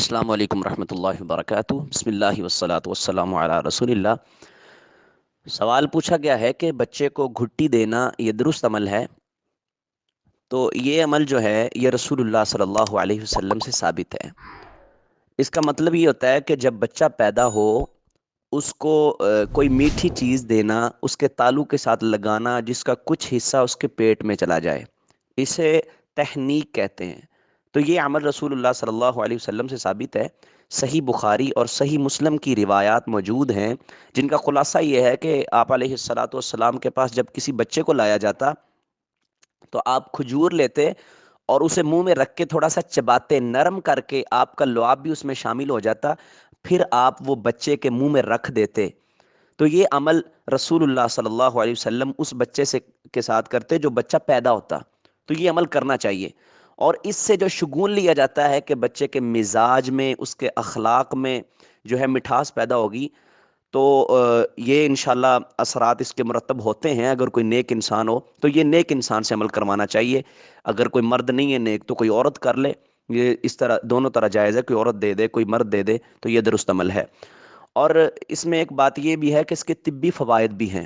السلام علیکم ورحمۃ اللہ وبرکاتہ۔ بسم اللہ والصلاۃ والسلام علی رسول اللہ۔ سوال پوچھا گیا ہے کہ بچے کو گھٹی دینا یہ درست عمل ہے؟ تو یہ عمل جو ہے یہ رسول اللہ صلی اللہ علیہ وسلم سے ثابت ہے۔ اس کا مطلب یہ ہوتا ہے کہ جب بچہ پیدا ہو اس کو کوئی میٹھی چیز دینا، اس کے تالو کے ساتھ لگانا جس کا کچھ حصہ اس کے پیٹ میں چلا جائے، اسے تحنیک کہتے ہیں۔ تو یہ عمل رسول اللہ صلی اللہ علیہ وسلم سے ثابت ہے۔ صحیح بخاری اور صحیح مسلم کی روایات موجود ہیں جن کا خلاصہ یہ ہے کہ آپ علیہ الصلاۃ والسلام کے پاس جب کسی بچے کو لایا جاتا تو آپ کھجور لیتے اور اسے منہ میں رکھ کے تھوڑا سا چباتے، نرم کر کے آپ کا لعاب بھی اس میں شامل ہو جاتا، پھر آپ وہ بچے کے منہ میں رکھ دیتے۔ تو یہ عمل رسول اللہ صلی اللہ علیہ وسلم اس بچے سے کے ساتھ کرتے جو بچہ پیدا ہوتا۔ تو یہ عمل کرنا چاہیے، اور اس سے جو شگون لیا جاتا ہے کہ بچے کے مزاج میں، اس کے اخلاق میں جو ہے مٹھاس پیدا ہوگی، تو یہ انشاءاللہ اثرات اس کے مرتب ہوتے ہیں۔ اگر کوئی نیک انسان ہو تو یہ نیک انسان سے عمل کروانا چاہیے۔ اگر کوئی مرد نہیں ہے نیک تو کوئی عورت کر لے، یہ اس طرح دونوں طرح جائز ہے، کوئی عورت دے دے کوئی مرد دے دے تو یہ درست عمل ہے۔ اور اس میں ایک بات یہ بھی ہے کہ اس کے طبی فوائد بھی ہیں۔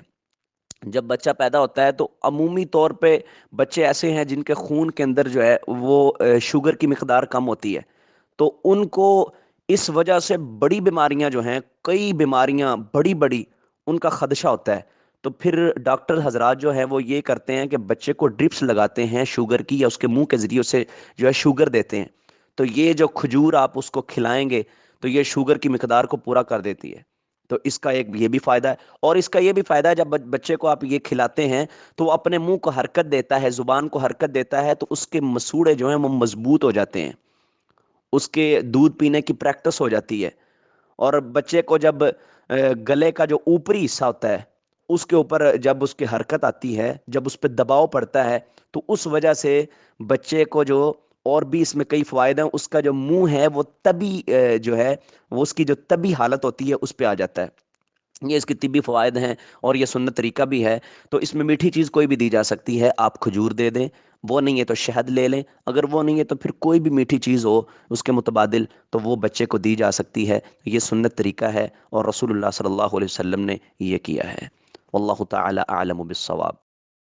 جب بچہ پیدا ہوتا ہے تو عمومی طور پہ بچے ایسے ہیں جن کے خون کے اندر جو ہے وہ شوگر کی مقدار کم ہوتی ہے، تو ان کو اس وجہ سے بڑی بیماریاں جو ہیں، کئی بیماریاں بڑی بڑی، ان کا خدشہ ہوتا ہے۔ تو پھر ڈاکٹر حضرات جو ہیں وہ یہ کرتے ہیں کہ بچے کو ڈرپس لگاتے ہیں شوگر کی، یا اس کے منہ کے ذریعے سے جو ہے شوگر دیتے ہیں۔ تو یہ جو کھجور آپ اس کو کھلائیں گے تو یہ شوگر کی مقدار کو پورا کر دیتی ہے۔ تو اس کا ایک یہ بھی فائدہ ہے، اور اس کا یہ بھی فائدہ ہے جب بچے کو آپ یہ کھلاتے ہیں تو وہ اپنے منہ کو حرکت دیتا ہے، زبان کو حرکت دیتا ہے، تو اس کے مسوڑے جو ہیں وہ مضبوط ہو جاتے ہیں، اس کے دودھ پینے کی پریکٹس ہو جاتی ہے۔ اور بچے کو جب گلے کا جو اوپری حصہ ہوتا ہے اس کے اوپر جب اس کی حرکت آتی ہے، جب اس پہ دباؤ پڑتا ہے، تو اس وجہ سے بچے کو جو اور بھی اس میں کئی فوائد ہیں، اس کا جو منہ ہے وہ طبی جو ہے وہ اس کی جو طبی حالت ہوتی ہے اس پہ آ جاتا ہے۔ یہ اس کی طبی فوائد ہیں، اور یہ سنت طریقہ بھی ہے۔ تو اس میں میٹھی چیز کوئی بھی دی جا سکتی ہے، آپ کھجور دے دیں، وہ نہیں ہے تو شہد لے لیں، اگر وہ نہیں ہے تو پھر کوئی بھی میٹھی چیز ہو اس کے متبادل تو وہ بچے کو دی جا سکتی ہے۔ یہ سنت طریقہ ہے اور رسول اللہ صلی اللہ علیہ وسلم نے یہ کیا ہے۔ واللہ تعالی اعلم بالصواب۔